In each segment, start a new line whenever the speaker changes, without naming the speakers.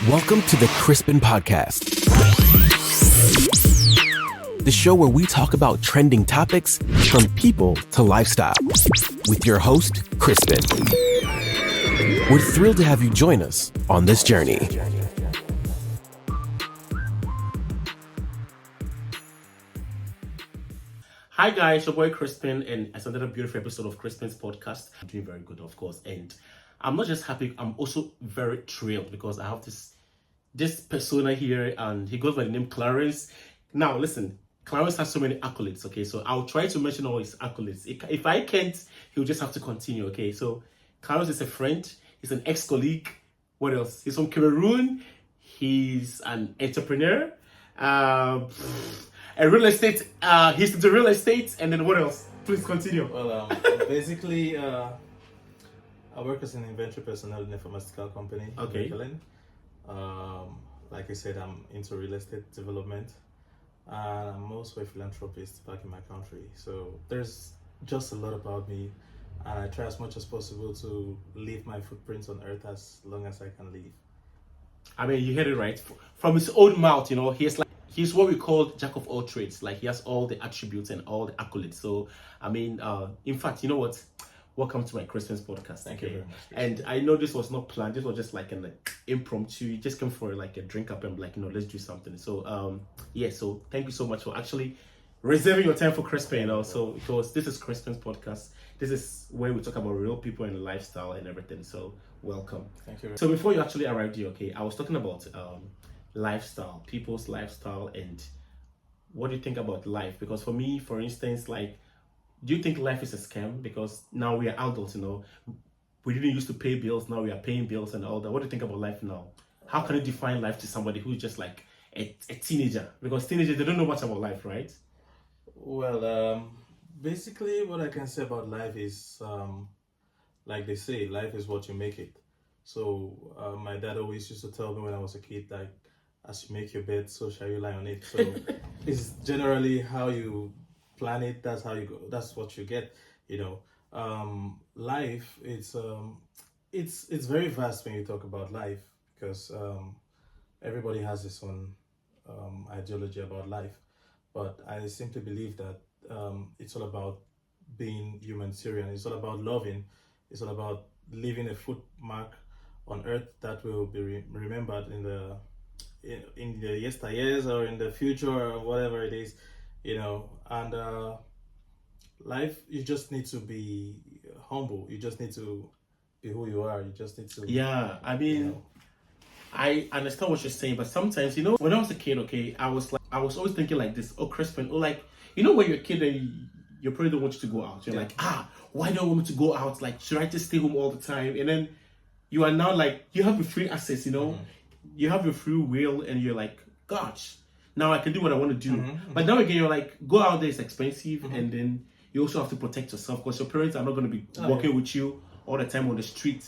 Welcome to the Crispin podcast, the show where we talk about trending topics from people to lifestyle with your host, Crispin. We're thrilled to have you join us on this journey.
Hi guys, your boy Crispin, and it's another beautiful episode of Crispin's podcast. I'm doing very good, of course, and I'm not just happy, I'm also very thrilled because I have this persona here, and he goes by the name Clarins. Now listen, Clarins has so many accolades, okay, so I'll try to mention all his accolades. If I can't, he'll just have to continue, okay. So Clarins is a friend, he's an ex-colleague. What else? He's from Cameroon, he's an entrepreneur, a real estate, he's into real estate, and then what else? Please continue.
Well, basically, I work as an inventory personnel in a pharmaceutical company.
Okay.
In Berlin. Like I said, I'm into real estate development, and I'm also a philanthropist back in my country. So there's just a lot about me, and I try as much as possible to leave my footprints on earth as long as I can leave.
I mean, you heard it right. From his own mouth, you know, he's what we call jack of all trades. Like, he has all the attributes and all the accolades. So, I mean, in fact, you know what? Welcome to my Christmas podcast.
Thank you very much.
And I know this was not planned. This was just like an impromptu. You just came for like a drink up and like, let's do something. So, yeah. So thank you so much for actually reserving your time for Crispin. You know, so because this is Crispin's podcast. This is where we talk about real people and lifestyle and everything. So welcome.
Thank you.
So before you actually arrived here, okay, I was talking about lifestyle, people's lifestyle, and what do you think about life? Because for me, for instance, like, do you think life is a scam? Because now we are adults, we didn't used to pay bills, now we are paying bills and all that. What do you think about life now? How can you define life to somebody who's just like a teenager? Because teenagers, they don't know much about life, right?
Well, basically what I can say about life is, like they say, life is what you make it. So my dad always used to tell me when I was a kid, like, as you make your bed, so shall you lie on it. So it's generally how you plan it, that's how you go, that's what you get. Life, it's very vast when you talk about life, because everybody has his own ideology about life. But I simply believe that it's all about being humanitarian. It's all about loving. It's all about leaving a footmark on earth that will be remembered in the yesteryears or in the future or whatever it is, and life, you just need to be humble. You just need to be who you are. You just need to,
yeah, I mean, I understand what you're saying, but sometimes, when I was a kid, okay, I was always thinking like this, oh, Crispin, oh, like, when you're a kid and your parents don't want you to go out, you're like, why don't you want me to go out? Like, should I just stay home all the time? And then you are now like, you have a free access, you have your free will, and you're like, gosh, now I can do what I want to do. But now again, you're like, go out there, it's expensive, and then you also have to protect yourself because your parents are not going to be walking with you all the time on the street.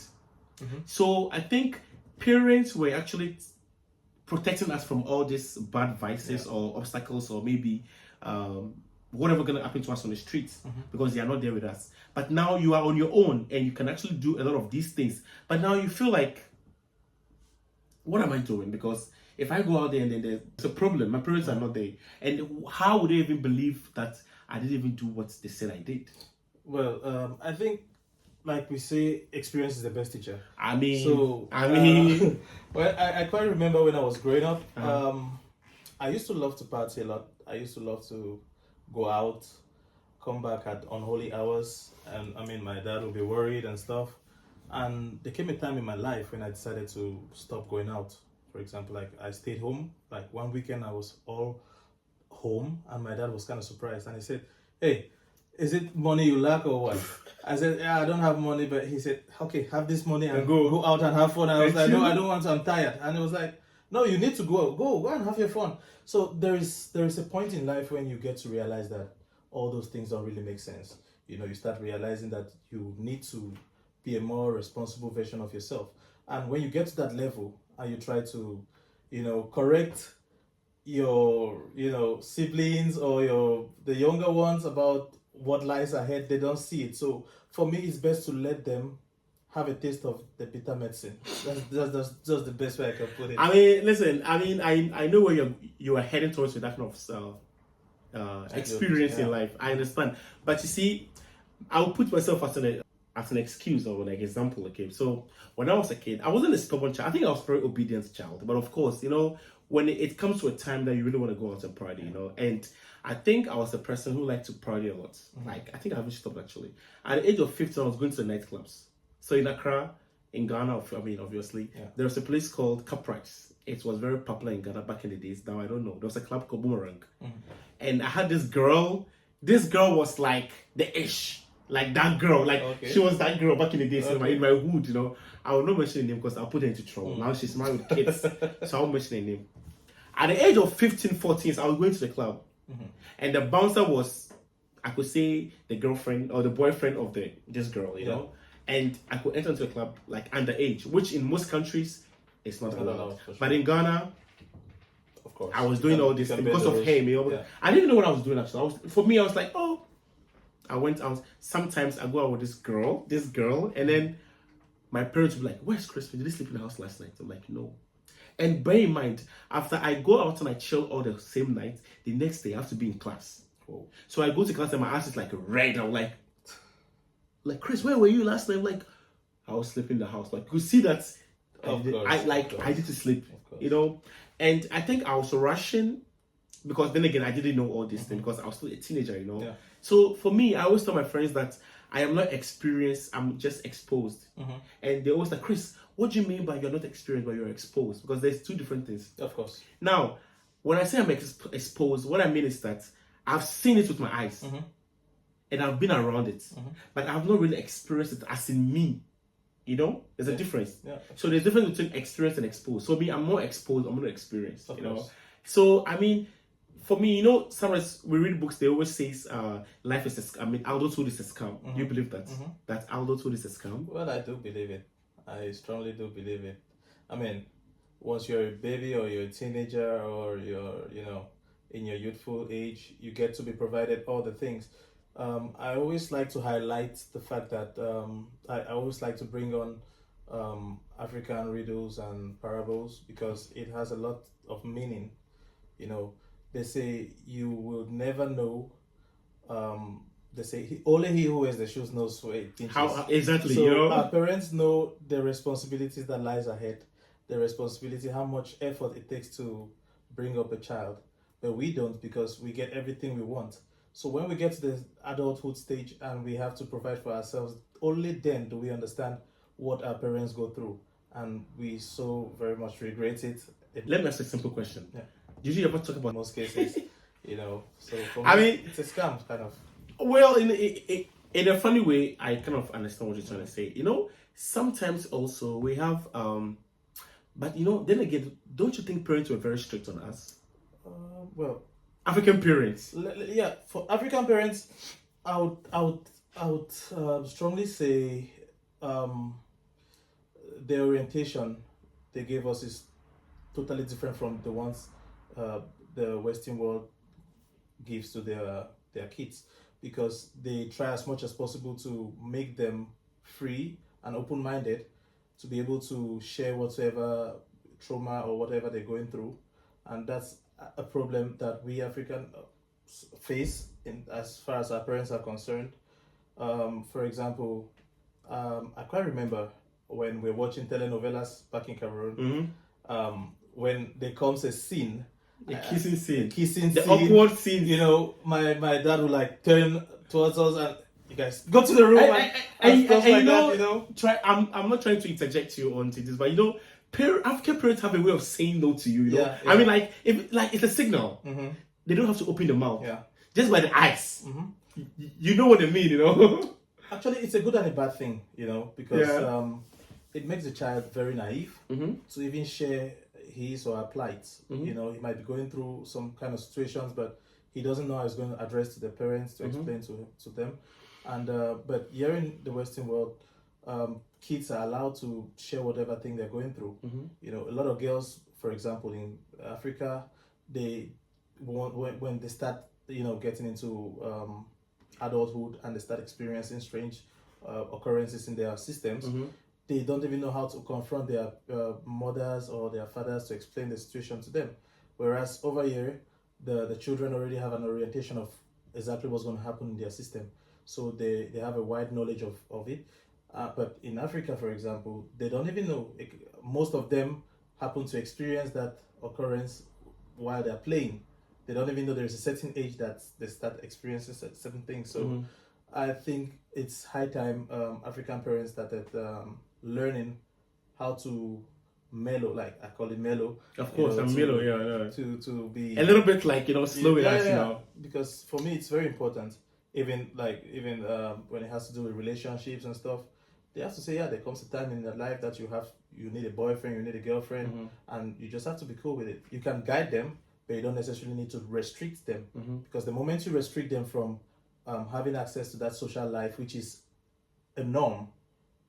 So I think parents were actually protecting us from all these bad vices or obstacles, or maybe whatever going to happen to us on the streets, because they are not there with us. But now you are on your own and you can actually do a lot of these things. But now you feel like, what am I doing? Because if I go out there and then there's a problem, my parents are not there. And how would they even believe that I didn't even do what they said I did?
Well, I think, like we say, experience is the best teacher.
Well,
I quite remember when I was growing up, I used to love to party a lot. I used to love to go out, come back at unholy hours, and my dad would be worried and stuff. And there came a time in my life when I decided to stop going out. For example, like, I stayed home. Like, one weekend I was all home, and my dad was kind of surprised, and he said, "Hey, is it money you lack or what?" I said, "Yeah, I don't have money," but he said, "Okay, have this money and go out and have fun." I was like, "No, I don't want to. I'm tired." And he was like, "No, you need to go and have your fun." So there is a point in life when you get to realize that all those things don't really make sense. You start realizing that you need to be a more responsible version of yourself. And when you get to that level and you try to, correct your, siblings or the younger ones about what lies ahead, they don't see it. So for me, it's best to let them have a taste of the bitter medicine. That's just the best way I can put it.
I mean, listen. I mean, I know where you are heading towards with that kind of experience in life. I understand, but you see, I will put myself as an excuse or like example. Okay, so when I was a kid, I wasn't a stubborn child. I think I was a very obedient child. But of course, when it comes to a time that you really want to go out and party, and I think I was a person who liked to party a lot.
Mm-hmm.
Like, I think I haven't stopped actually. At the age of 15, I was going to the nightclubs. So in Accra, in Ghana, obviously, there was a place called Caprice. It was very popular in Ghana back in the days. Now, I don't know. There was a club called Boomerang. Mm-hmm. And I had this girl. This girl was like the ish. Like that girl. Like, she was that girl back in the days in my hood, I will not mention her name because I'll put her into trouble. Now she's married with kids. So I won't mention her name. At the age of 15, 14, I was going to the club. Mm-hmm. And the bouncer was, I could say, the girlfriend or the boyfriend of this girl, you know. And I could enter into the club like underage, which in most countries is not allowed. Sure. But in Ghana, of course, I was doing all this because of him. I didn't know what I was doing actually. I was like, oh, I went out. Sometimes I go out with this girl, and then my parents would be like, "Where's Crispin? Did he sleep in the house last night?" I'm like, "No." And bear in mind, after I go out and I chill all the same night, the next day I have to be in class. Oh. So I go to class and my ass is like red. I'm like, Chris, where were you last night? Like, I was sleeping in the house. Like, you see that I need to sleep, And I think I was rushing because then again I didn't know all these things because I was still a teenager, Yeah. So for me, I always tell my friends that I am not experienced, I'm just exposed. Mm-hmm. And they always like, Chris, what do you mean by you're not experienced but you're exposed? Because there's two different things.
Of course.
Now, when I say I'm exposed, what I mean is that I've seen it with my eyes. Mm-hmm. And I've been around it. Mm-hmm. But I've not really experienced it as in me. There's a difference. Yeah. So there's a difference between experienced and exposed. So me, I'm more exposed, I'm not experienced. Of course. So, I mean, for me, sometimes we read books, they always say life is adulthood is a scam. Mm-hmm. Do you believe that? Mm-hmm. That adulthood is a scam?
Well, I do believe it. I strongly do believe it. I mean, once you're a baby or you're a teenager or you're, in your youthful age, you get to be provided all the things. I always like to highlight the fact that I always like to bring on African riddles and parables because it has a lot of meaning. They say you will never know. They say only he who wears the shoes knows where it pinches.
How exactly?
So our parents know the responsibilities that lies ahead, the responsibility, how much effort it takes to bring up a child, but we don't because we get everything we want. So when we get to the adulthood stage and we have to provide for ourselves, only then do we understand what our parents go through, and we so very much regret it.
Let me ask a simple question. Yeah. Did you ever talk about
most cases? So for me, it's a scam, kind of.
Well, in a funny way, I kind of understand what you're trying to say. Sometimes also we have, but then again, don't you think parents were very strict on us?
Well,
African parents.
Yeah, for African parents, I would strongly say the orientation they gave us is totally different from the ones the Western world gives to their kids, because they try as much as possible to make them free and open-minded to be able to share whatever trauma or whatever they're going through, and that's a problem that we Africans face as far as our parents are concerned. For example, I quite remember when we're watching telenovelas back in Cameroon, when there comes a scene,
the kissing
scene,
awkward scene.
My dad would turn towards us and you guys go to the room and stuff like that.
I'm not trying to interject you onto this, but African parents have a way of saying no to you.
Yeah.
I mean, if it's a signal. Mm-hmm. They don't have to open the mouth. Yeah. Just by the eyes. Mm-hmm. You know what I mean.
Actually, it's a good and a bad thing, because it makes the child very naive to even share his or her plight. Mm-hmm. He might be going through some kind of situations, but he doesn't know how he's going to address to the parents to explain to them. And but here in the Western world, kids are allowed to share whatever thing they're going through. Mm-hmm. A lot of girls, for example, in Africa, they when they start, getting into adulthood and they start experiencing strange occurrences in their systems, they don't even know how to confront their mothers or their fathers to explain the situation to them. Whereas over here, the children already have an orientation of exactly what's going to happen in their system. So they have a wide knowledge of it. But in Africa, for example, they don't even know. Most of them happen to experience that occurrence while they're playing. They don't even know there's a certain age that they start experiencing certain things. So I think it's high time African parents started learning how to mellow, like I call it mellow.
Of course, I'm mellow, yeah.
To be
a little bit like, slow it down,
you know. Because for me, it's very important. Even when it has to do with relationships and stuff, they have to say, there comes a time in your life that you need a boyfriend, you need a girlfriend, and you just have to be cool with it. You can guide them, but you don't necessarily need to restrict them, because the moment you restrict them from having access to that social life, which is a norm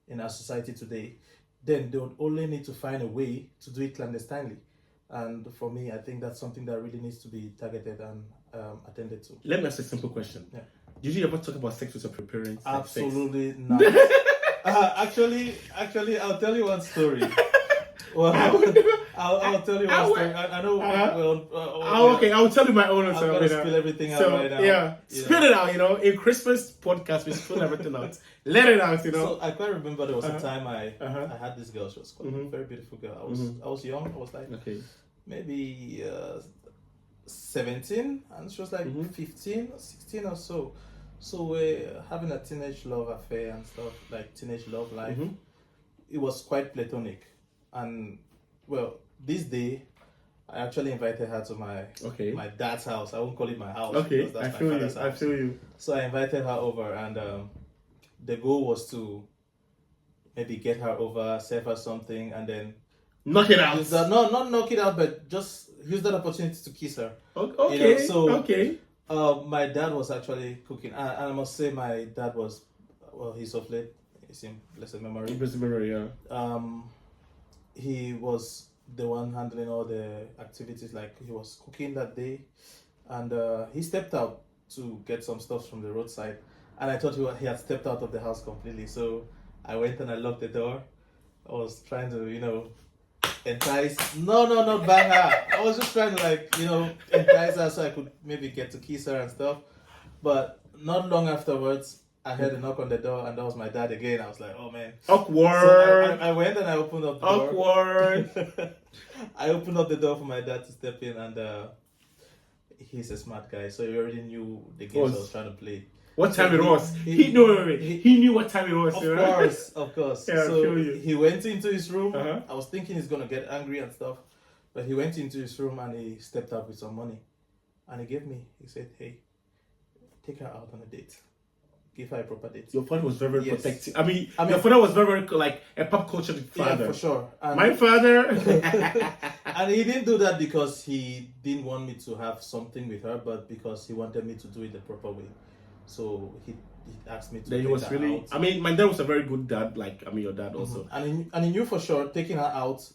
in our society today, then they would only need to find a way to do it clandestinely. And for me, I think that's something that really needs to be targeted and attended to.
Let me ask a simple question.
Yeah.
Did you ever talk about sex with your parents?
Absolutely not. Actually, I'll tell you one story. Well, I'll tell you one story. I know.
Okay, I'll tell you my own.
I'm gonna spill everything out right now.
Yeah, spill it out. In Christmas podcast, we spill everything out. Let it out.
So I quite remember there was a time I had this girl. She was quite a very beautiful girl. I was young. I was like maybe 17, and she was like 15 or 16 or so. So we're having a teenage love affair and stuff, like teenage love life. It was quite platonic. And well, this day, I actually invited her to my dad's house. I won't call it my house.
Okay,
that's
I feel you.
So I invited her over, and the goal was to maybe get her over, serve her something, and then
knock it out.
Not knock it out, but just use that opportunity to kiss her.
Okay.
My dad was actually cooking, and I must say my dad was, he's of late. It's in blessed memory.
Yeah.
He was the one handling all the activities, like he was cooking that day, and he stepped out to get some stuff from the roadside, and I thought he had stepped out of the house completely. So I went and I locked the door. I was trying to entice, not bang her. I was just trying to entice her so I could maybe get to kiss her and stuff. But not long afterwards, I heard a knock on the door, and that was my dad again. I was like, oh man.
Awkward.
So I went and I opened up the door.
Awkward.
I opened up the door for my dad to step in, and he's a smart guy, so he already knew the games I was trying to play.
What time it was? He knew what time it was.
Of course.
Yeah,
so he went into his room. I was thinking he's gonna get angry and stuff, but he went into his room and he stepped out with some money, and he gave me. He said, "Hey, take her out on a date. Give her a proper date."
Your father was very protective. I mean, your father was very like a pop culture father.
Yeah, for sure. And
my father.
And he didn't do that because he didn't want me to have something with her, but because he wanted me to do it the proper way. So he asked me to.
Then he was really. Out. I mean, my dad was a very good dad. Your dad also.
And he knew for sure taking her out,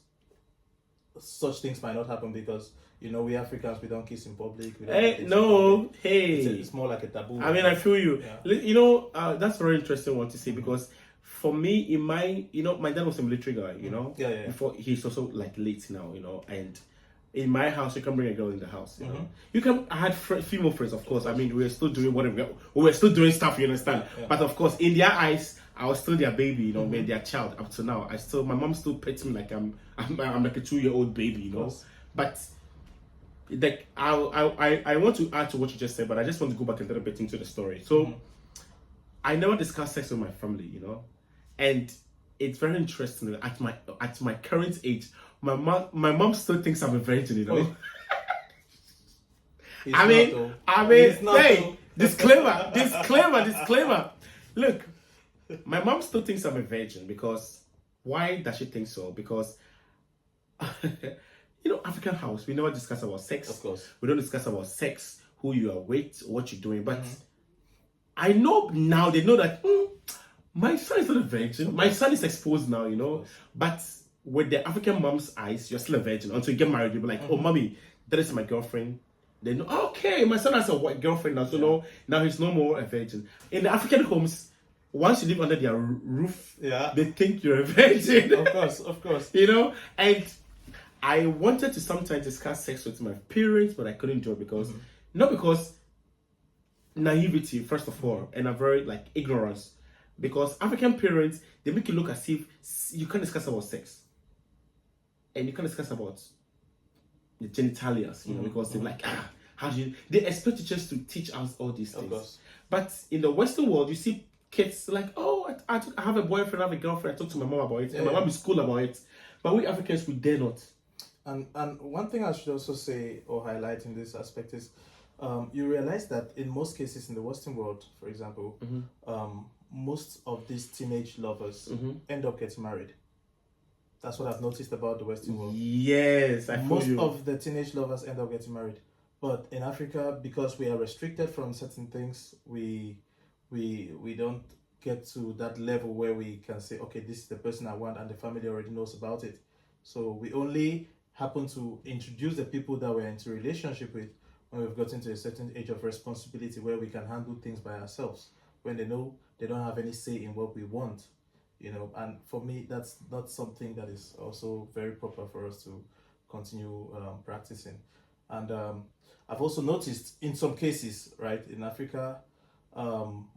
such things might not happen because we Africans, we don't kiss in public.
It's
more like a taboo.
I mean, I feel you. Yeah. That's a very interesting one to say because for me, my dad was a military guy.
Yeah.
Before he's also late now. And in my house, you can bring a girl in the house. You can. I had female friends, of course. I mean, we were still doing whatever. We were still doing stuff. You understand? Yeah. But of course, in their eyes, I was still their baby. Made their child up to now. My mom still pets me like I'm like a 2-year-old baby. But I want to add to what you just said, but I just want to go back a little bit into the story. So I never discussed sex with my family. And it's very interesting. At my current age. My mom still thinks I'm a virgin, I mean, hey, disclaimer. Look, my mom still thinks I'm a virgin because why does she think so? Because African house, we never discuss about sex.
Of course,
we don't discuss about sex, who you are with, what you're doing. But I know now they know that my son is not a virgin. My son is exposed now, but. With the African mom's eyes, you're still a virgin until you get married. You'll be like, oh, mommy, that is my girlfriend. They know, okay, my son has a white girlfriend now, so now he's no more a virgin. In the African homes, once you live under their roof,
Yeah.
they think you're a virgin.
Of course.
You know, and I wanted to sometimes discuss sex with my parents, but I couldn't do it because not because naivety, first of all, and a very like ignorance. Because African parents, they make you look as if you can't discuss about sex, and you can't discuss about the genitalias, you know, because they're like, how do you? They expect you just to teach us all these things.
Of course.
But in the Western world, you see kids like, oh, I have a boyfriend, I have a girlfriend. I talk to my mom about it, and my mom is cool about it. But we Africans, we dare not.
And one thing I should also say or highlight in this aspect is, you realize that in most cases in the Western world, for example, most of these teenage lovers end up getting married. That's what I've noticed about the Western world.
Yes,
most of the teenage lovers end up getting married. But in Africa, because we are restricted from certain things, we don't get to that level where we can say, okay, this is the person I want, and the family already knows about it. So we only happen to introduce the people that we're into relationship with when we've gotten to a certain age of responsibility where we can handle things by ourselves, when they know they don't have any say in what we want, you know. And for me, that's not something that is also very proper for us to continue practicing. And I've also noticed in some cases, right, in Africa,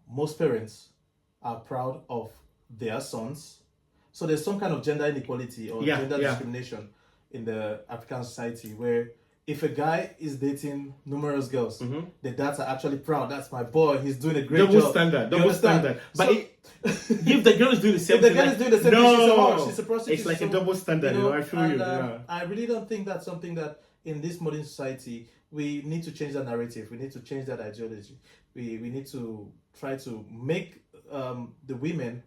most parents are proud of their sons. So there's some kind of gender inequality or gender discrimination in the African society where if a guy is dating numerous girls, the dads are actually proud. That's my boy. He's doing a great job.
Double standard. But if the girl is doing the same
thing,
no,
she's a prostitute.
It's like a double standard. You know, I feel you.
I really don't think that's something that in this modern society we need to change that narrative. We need to change that ideology. We need to try to make the women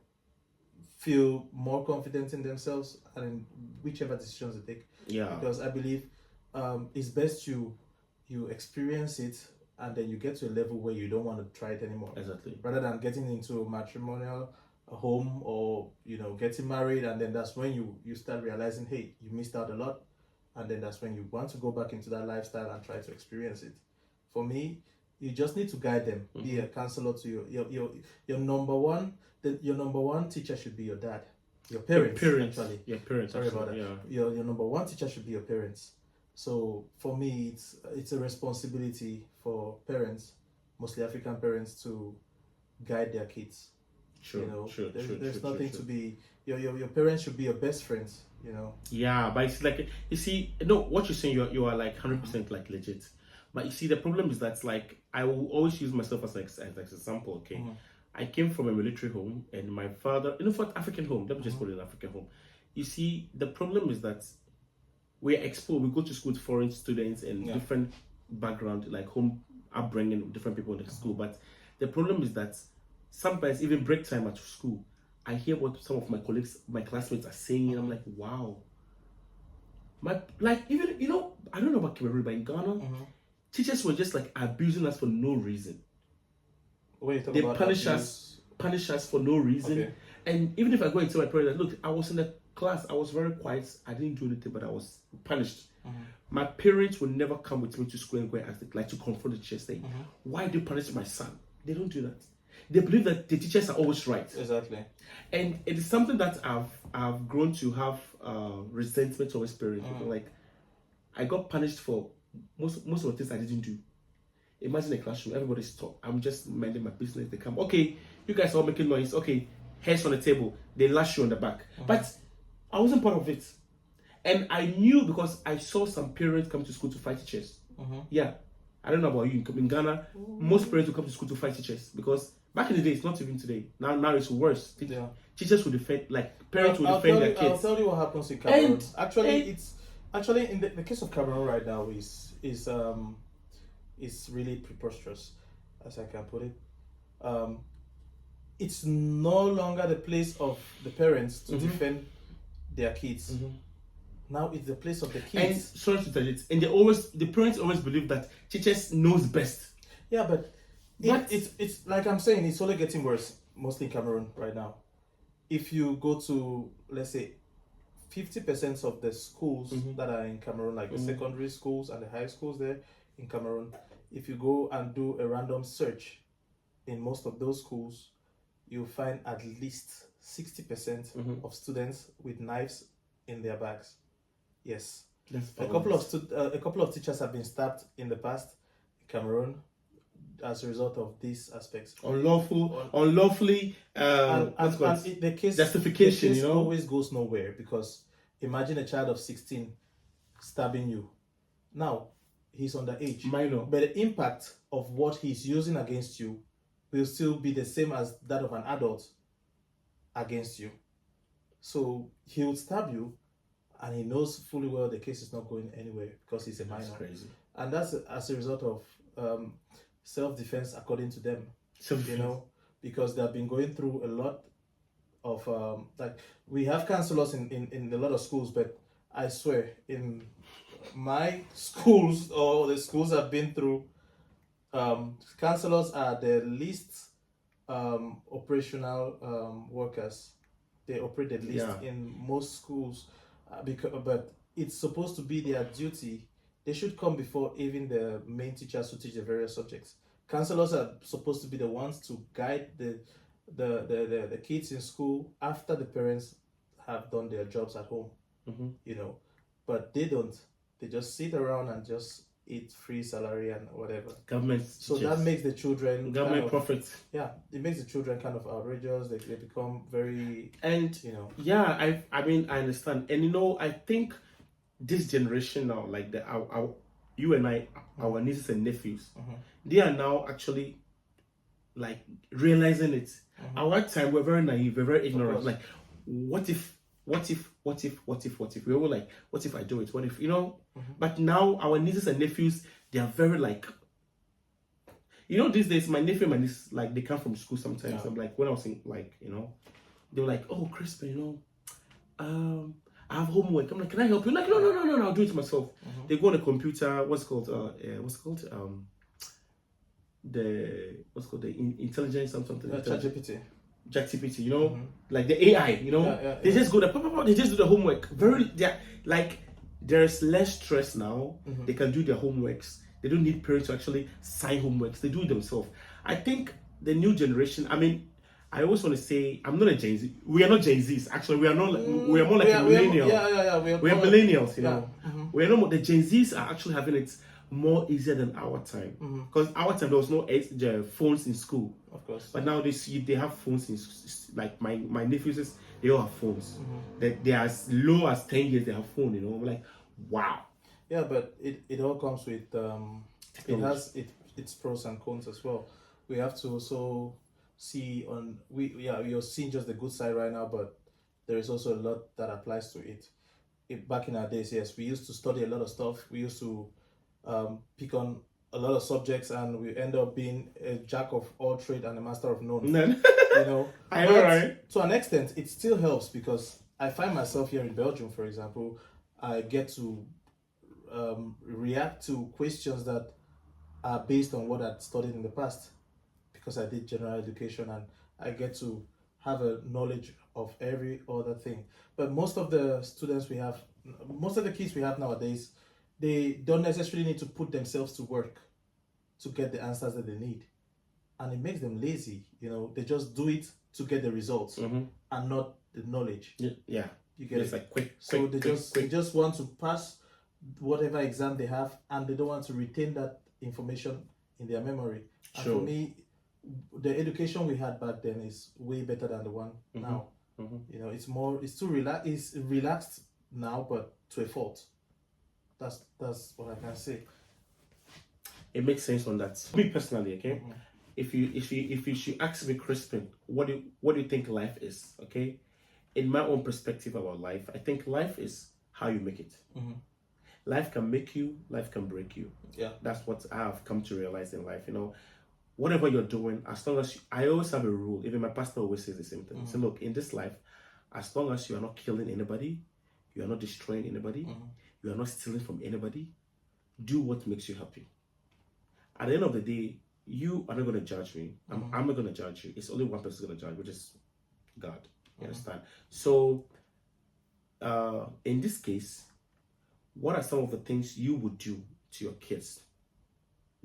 feel more confident in themselves and in whichever decisions they take.
Yeah.
Because I believe it's best you experience it and then you get to a level where you don't want to try it anymore.
Exactly.
Rather than getting into a matrimonial home or, you know, getting married, and then that's when you start realizing, hey, you missed out a lot, and then that's when you want to go back into that lifestyle and try to experience it. For me, you just need to guide them. Be a counselor to your number one. Your number one teacher should be your dad, your parents. Actually.
Your parents.
Sorry about that.
Yeah.
Your number one teacher should be your parents. So for me, it's a responsibility for parents, mostly African parents, to guide their kids.
Sure.
You know, there's
true,
nothing to be. Your parents should be your best friends. You know.
Yeah, but it's like, you see, no, what you're saying, you are like 100% like legit. But you see, the problem is that, like, I will always use myself as an example. Okay, I came from a military home, and my father, for African home, let me just call it an African home. You see, the problem is that we're exposed. We go to school with foreign students and different background, like home upbringing, different people in the school. But the problem is that sometimes even break time at school, I hear what some of my colleagues, my classmates are saying, and I'm like, wow. Even, I don't know about Cameroon, but in Ghana, teachers were just like abusing us for no reason. They punish us for no reason. Okay. And even if I go and tell my parents, look, I was in the class, I was very quiet, I didn't do anything, but I was punished. My parents will never come with me to school and go and ask, like, to confront the teacher, saying, why do you punish my son? They don't do that. They believe that the teachers are always right.
Exactly.
And it is something that I've grown to have resentment towards parents. Like, I got punished for most of the things I didn't do. Imagine a classroom, everybody's talk. I'm just minding my business. They come, okay, you guys are all making noise. Okay, heads on the table. They lash you on the back. But I wasn't part of it. And I knew because I saw some parents come to school to fight teachers. Yeah. I don't know about you. In Ghana, most parents will come to school to fight teachers because back in the day, it's not even today. Now it's worse. Teachers will defend, like parents will defend their kids.
I'll tell you what happens in Cameroon. Actually, in the case of Cameroon right now is really preposterous, as I can put it. It's no longer the place of the parents to defend their kids. Now it's the place of the kids.
And sorry to tell you, and the parents always believe that teachers knows best.
Yeah, but it's like I'm saying, it's only getting worse, mostly in Cameroon right now. If you go to, let's say, 50% of the schools that are in Cameroon, like the secondary schools and the high schools there in Cameroon, if you go and do a random search in most of those schools, you'll find at least 60% of students with knives in their bags. Yes. A couple of teachers have been stabbed in the past in Cameroon as a result of these aspects.
Unlawfully,
and the case
justification,
the case always goes nowhere, because imagine a child of 16 stabbing you. Now, he's underage.
Minor.
But the impact of what he's using against you will still be the same as that of an adult against you. So he would stab you, and he knows fully well the case is not going anywhere because he's a minor.
That's crazy.
And that's as a result of self-defense, according to them. Because they've been going through a lot of we have counselors in a lot of schools, but I swear in my schools, or the schools I've been through, counselors are the least operational workers. They operate the least in most schools, but it's supposed to be their duty. They should come before even the main teachers who teach the various subjects. Counselors are supposed to be the ones to guide the kids in school after the parents have done their jobs at home. But they don't. They just sit around and just eat free salary and whatever.
Government.
So that makes the children
profits.
Yeah, it makes the children kind of outrageous. They become very
Yeah, I mean, I understand, and I think this generation now, like you and I, our nieces and nephews, they are now actually like realizing it. Our time, we're very naive, we're very ignorant. Like, what if? We were like, what if I do it? What if, But now our nieces and nephews, they are very like, these days, my nephew and my niece, like, they come from school sometimes. Yeah. I'm like, when I was in, like, they were like, oh, Crispin, I have homework. I'm like, can I help you? Like, no, I'll do it myself. They go on the computer, what's called the intelligence or something. ChatGPT, like the AI, they just go there, they just do the homework. There's less stress now. They can do their homeworks. They don't need parents to actually sign homeworks. They do it themselves. I think the new generation, I mean, I always want to say, I'm not a Gen Z. We are not Gen Zs. Actually, we are not. We are more like a millennial. We are millennials, We are not. The Gen Zs are actually having it more easier than our time, because our time there was no phones in school,
of course.
But now they have phones in, like my nephews, they all have phones. They are as low as 10 years they have phone. I'm like, wow.
Yeah, but it all comes with it has its pros and cons as well. We have to also see you're seeing just the good side right now, but there is also a lot that applies to it. Back in our days, yes, we used to study a lot of stuff. We used to pick on a lot of subjects, and we end up being a jack of all trade and a master of none.
I know, right?
To an extent, it still helps, because I find myself here in Belgium, for example. I get to react to questions that are based on what I'd studied in the past, because I did general education, and I get to have a knowledge of every other thing. But most of the kids we have nowadays, they don't necessarily need to put themselves to work to get the answers that they need. And it makes them lazy, they just do it to get the results and not the knowledge.
Yeah.
You get
it's
it?
Like quick.
They just want to pass whatever exam they have, and they don't want to retain that information in their memory. And for me, the education we had back then is way better than the one now. It's relaxed now, but to a fault. That's what I can say.
It makes sense on that. Me personally, okay. If you should ask me, Crispin, what do you think life is? Okay, in my own perspective about life, I think life is how you make it. Life can make you, life can break you. Yeah, that's what I have come to realize in life. Whatever you're doing, as long as I always have a rule. Even my pastor always says the same thing. So look, in this life, as long as you are not killing anybody, you are not destroying anybody, you are not stealing from anybody, do what makes you happy. At the end of the day, you are not going to judge me. I'm not going to judge you. It's only one person going to judge, which is God. You understand? So, in this case, what are some of the things you would do to your kids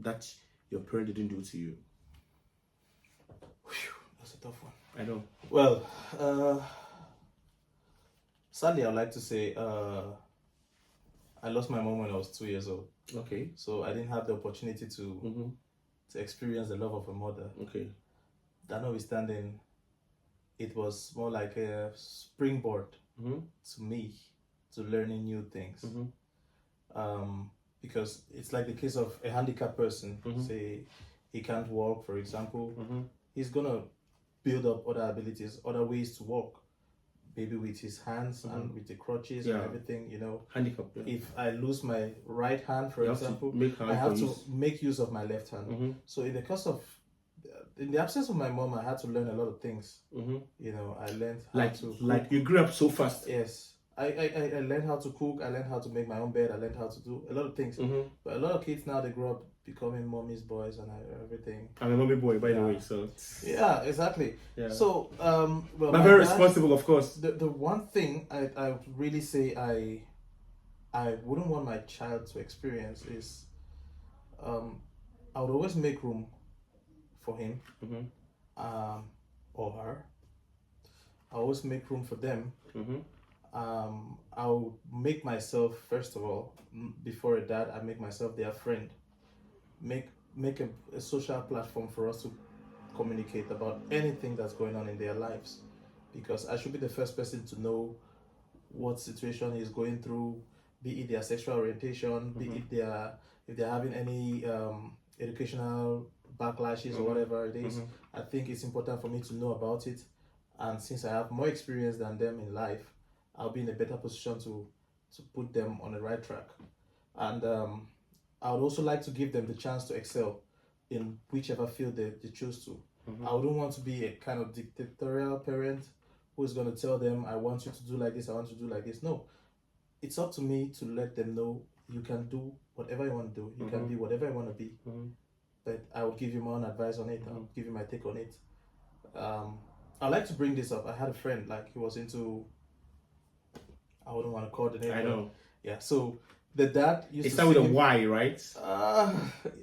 that your parent didn't do to you?
That's a tough one.
I know.
Well, sadly, I'd like to say I lost my mom when I was 2 years old.
Okay.
So I didn't have the opportunity to experience the love of a mother.
Okay.
That notwithstanding, it was more like a springboard to me to learning new things. Because it's like the case of a handicapped person. Say he can't walk, for example. He's gonna build up other abilities, other ways to walk. Maybe with his hands and with the crutches and everything,
Handicap. Yeah.
If I lose my right hand, for example, I have to make use of my left hand. So in the absence of my mom, I had to learn a lot of things. I learned how to cook.
Like you grew up so fast.
Yes. I learned how to cook. I learned how to make my own bed. I learned how to do a lot of things. But a lot of kids now, they grow up becoming mommy's boys and everything.
I'm a mommy boy, by the way, so...
Yeah, exactly.
Yeah.
So, well...
But very responsible, of course.
The one thing I would really say I wouldn't want my child to experience is... I would always make room for him or her. I always make room for them. I'll make myself, first of all, before a dad, I make myself their friend. Make a social platform for us to communicate about anything that's going on in their lives, because I should be the first person to know what situation he's going through, be it their sexual orientation, be it if they're having any educational backlashes or whatever it is. I think it's important for me to know about it, and since I have more experience than them in life, I'll be in a better position to put them on the right track. And I would also like to give them the chance to excel in whichever field they choose to. I wouldn't want to be a kind of dictatorial parent who's going to tell them, I want you to do like this, I want you to do like this. No, it's up to me to let them know you can do whatever you want to do. You can be whatever you want to be. But I will give you my own advice on it. I'll give you my take on it. I'd like to bring this up. I had a friend, like he was into, I wouldn't want to call the name.
I know.
Yeah, so the dad used
it's
to
start with a Y, right?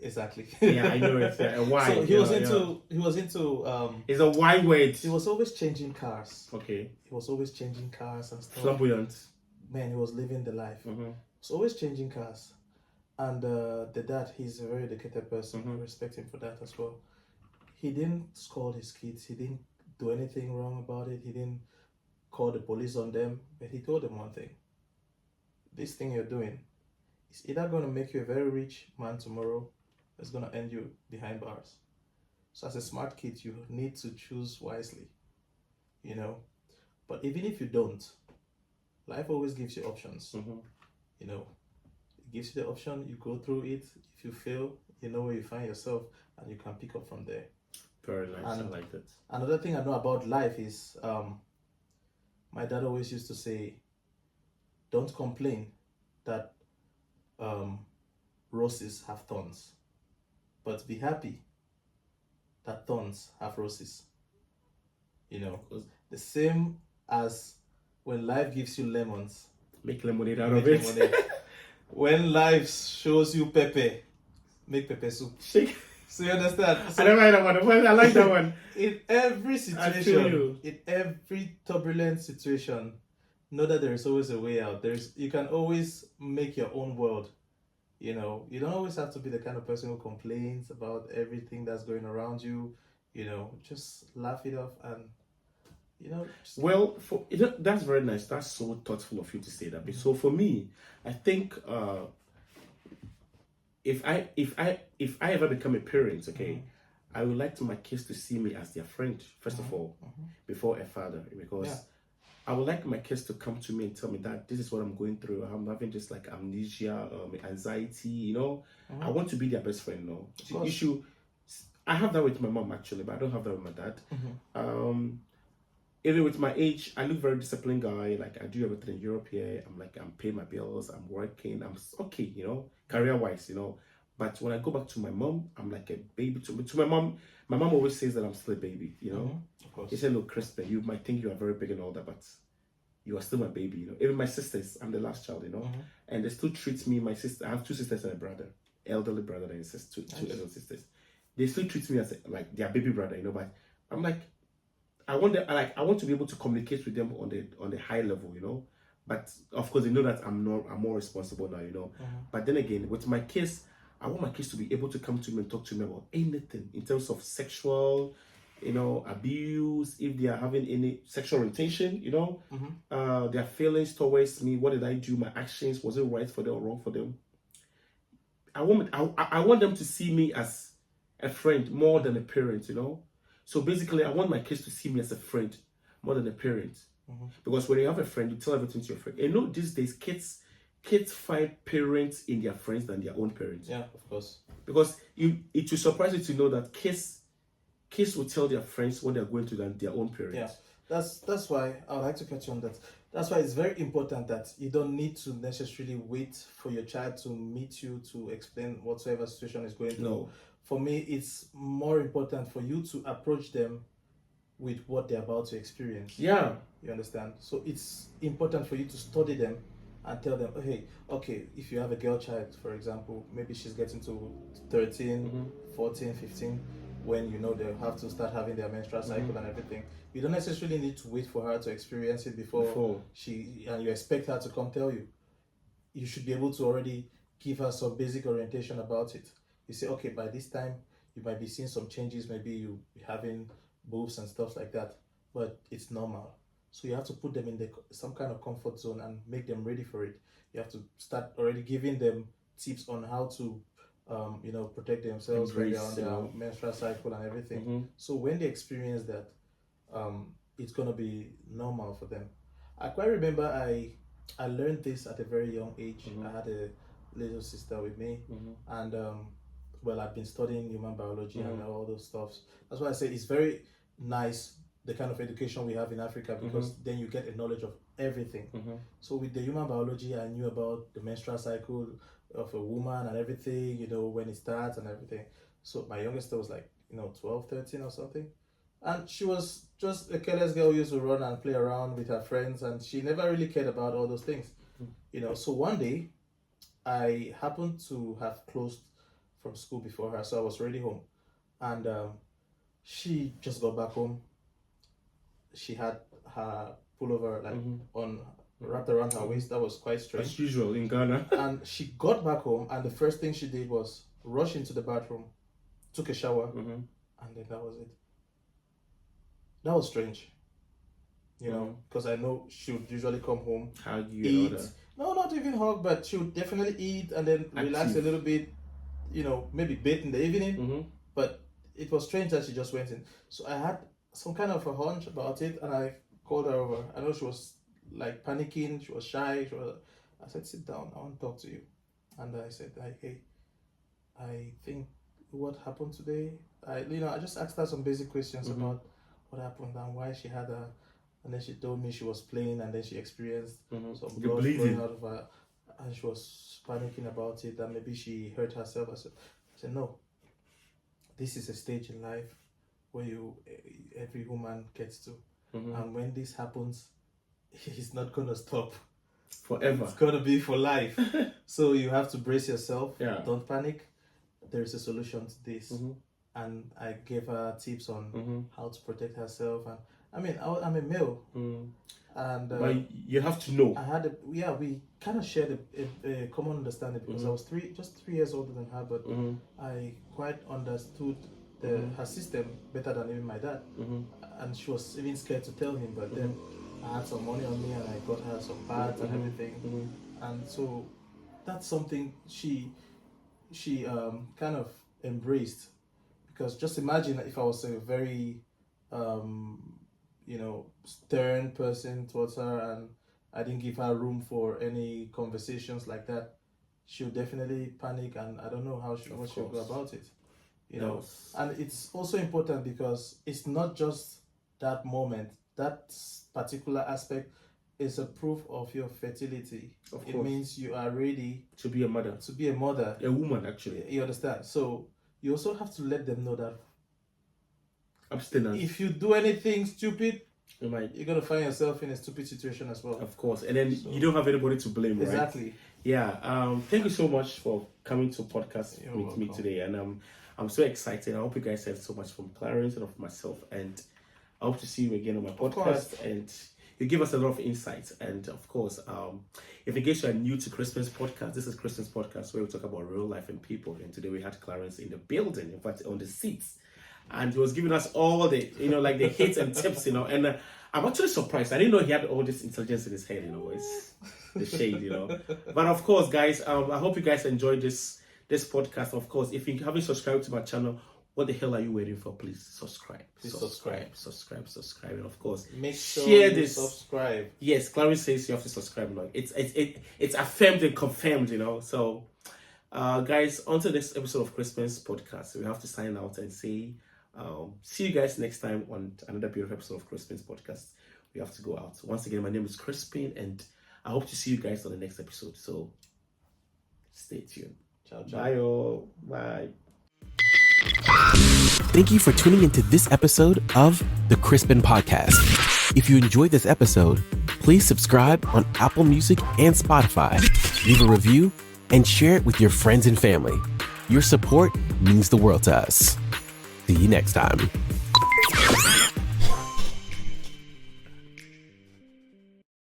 Exactly.
Yeah, I know it. A Y.
So he was into.
It's a Y word.
He was always changing cars.
Okay.
He was always changing cars and stuff.
Flamboyant.
Man, he was living the life. He was always changing cars. And the dad, he's a very educated person. I respect him for that as well. He didn't scold his kids. He didn't do anything wrong about it. He didn't call the police on them. But he told them one thing. This thing you're doing is either going to make you a very rich man tomorrow, or it's going to end you behind bars. So as a smart kid, you need to choose wisely, But even if you don't, life always gives you options, It gives you the option, you go through it. If you fail, you know where you find yourself, and you can pick up from there.
Very nice,
And
I like that.
Another thing I know about life is, my dad always used to say, don't complain that roses have thorns, but be happy that thorns have roses. The same as when life gives you lemons,
make lemonade out of it.
Lemonade. When life shows you pepper, make pepper soup.
Shake.
So you understand?
I never heard that one. I like that one.
In every situation, in every turbulent situation, know that there is always a way out. You can always make your own world. You don't always have to be the kind of person who complains about everything that's going around you. Just laugh it off and,
Well, that's very nice. That's so thoughtful of you to say that. So for me, I think if I ever become a parent, okay, I would like my kids to see me as their friend first of all, before a father, because I would like my kids to come to me and tell me that this is what I'm going through. I'm having just like amnesia, anxiety. I want to be their best friend. The issue, I have that with my mom actually, but I don't have that with my dad. Even with my age, I look very disciplined guy. Like I do everything in Europe here. I'm paying my bills. I'm working. I'm okay, career wise, But when I go back to my mom, I'm like a baby to my mom. My mom always says that I'm still a baby,
Of course.
She said, look, Crispin, you might think you are very big and all that, but you are still my baby, Even my sisters, I'm the last child, And they still treat me, my sister, I have two sisters and a brother, elderly brother and sister, two elder sisters. They still treat me as like their baby brother, But I'm like, I want them, I want to be able to communicate with them on the high level, you know. But of course, they know that I'm more responsible now, you know. But then again, with my kids, I want my kids to be able to come to me and talk to me about anything in terms of sexual, you know, abuse, if they are having any sexual orientation, you know, their feelings towards me. What did I do? My actions, was it right for them or wrong for them? I want them to see me as a friend more than a parent, you know. So basically, I want my kids to see me as a friend more than a parent. Because when you have a friend, you tell everything to your friend. And you know, these days, kids find parents in their friends than their own parents.
Yeah, of course.
Because it will surprise you to know that kids will tell their friends what they're going through than their own parents.
Yeah, that's why I would like to catch you on that. That's why it's very important that you don't need to necessarily wait for your child to meet you to explain whatsoever situation is going through.
No.
For me, it's more important for you to approach them with what they're about to experience.
Yeah.
You understand? So it's important for you to study them and tell them, oh, hey, okay, if you have a girl child, for example, maybe she's getting to 13, 14, 15, when you know they have to start having their menstrual cycle and everything. You don't necessarily need to wait for her to experience it before and you expect her to come tell you. You should be able to already give her some basic orientation about it. You say, okay, by this time, you might be seeing some changes, maybe you having boobs and stuff like that, but it's normal. So you have to put them in some kind of comfort zone and make them ready for it. You have to start already giving them tips on how to protect themselves when they're on their menstrual cycle and everything. So when they experience that, it's gonna be normal for them. I quite remember I learned this at a very young age. I had a little sister with me, and I've been studying human biology and all those stuff. That's why I say it's very nice, the kind of education we have in Africa, because then you get a knowledge of everything. So with the human biology, I knew about the menstrual cycle of a woman and everything, you know, when it starts and everything. So my youngest was like, 12, 13 or something. And she was just a careless girl who used to run and play around with her friends, and she never really cared about all those things. So one day, I happened to have closed from school before her, so I was already home. And she just got back home. She had her pullover wrapped around her waist. That was quite strange.
As usual in Ghana.
And she got back home, and the first thing she did was rush into the bathroom, took a shower, and then that was it. That was strange, because I know she would usually come home,
Hug you,
eat. No, not even hug, but she would definitely eat and then relax a little bit, maybe bathe in the evening. But it was strange that she just went in. So I had some kind of a hunch about it, and I called her over. I know she was like panicking, she was shy. I said, sit down, I want to talk to you. And I said, hey, I think what happened today, I just asked her some basic questions about what happened and why she had her. And then she told me she was playing, and then she experienced some blood going out of her, and she was panicking about it, and maybe she hurt herself. I said, no, this is a stage in life where every woman gets to, and when this happens, it's not gonna stop
forever.
It's gonna be for life. So you have to brace yourself.
Yeah.
Don't panic. There is a solution to this. And I gave her tips on how to protect herself. And I mean, I'm a male, and
but you have to know.
We kind of shared a common understanding, because I was 3 years older than her, but I quite understood her system better than even my dad, and she was even scared to tell him. But then I had some money on me, and I got her some pads and everything, and so that's something she kind of embraced. Because just imagine if I was a very stern person towards her, and I didn't give her room for any conversations like that, she would definitely panic, and I don't know what she'll go about it. And it's also important because it's not just that moment, that particular aspect is a proof of your fertility. It means you are ready
to be a mother.
A
woman, actually.
You understand? So you also have to let them know that
abstinence.
If you do anything stupid, you're gonna find yourself in a stupid situation as well.
Of course, and then you don't have anybody to blame, right?
Exactly.
Yeah. Thank you so much for coming to podcast with me today, and I'm so excited. I hope you guys have so much from Clarins and of myself, and I hope to see you again on my
course.
podcast, and you give us a lot of insights. And of course, if in case you are new to Crispin's podcast, this is Crispin's podcast where we talk about real life and people. And today we had Clarins in the building, in fact, on the seats, and he was giving us all the, like the hits and tips, and I'm actually surprised. I didn't know he had all this intelligence in his head, it's the shade, But of course, guys, I hope you guys enjoyed this podcast. Of course, if you haven't subscribed to my channel, what the hell are you waiting for? Please subscribe. Subscribe, and of course,
make sure
share
you
this.
subscribe.
Yes, Clarence says you have to subscribe. It's affirmed and confirmed. So, guys, on to this episode of Crispin's podcast. We have to sign out and say, see you guys next time on another beautiful episode of Crispin's podcast. We have to go out. Once again, my name is Crispin, and I hope to see you guys on the next episode. So, stay tuned.
Ciao.
Bye, all. Bye.
Thank you for tuning into this episode of the Crispin Podcast. If you enjoyed this episode, please subscribe on Apple Music and Spotify, leave a review, and share it with your friends and family. Your support means the world to us. See you next time.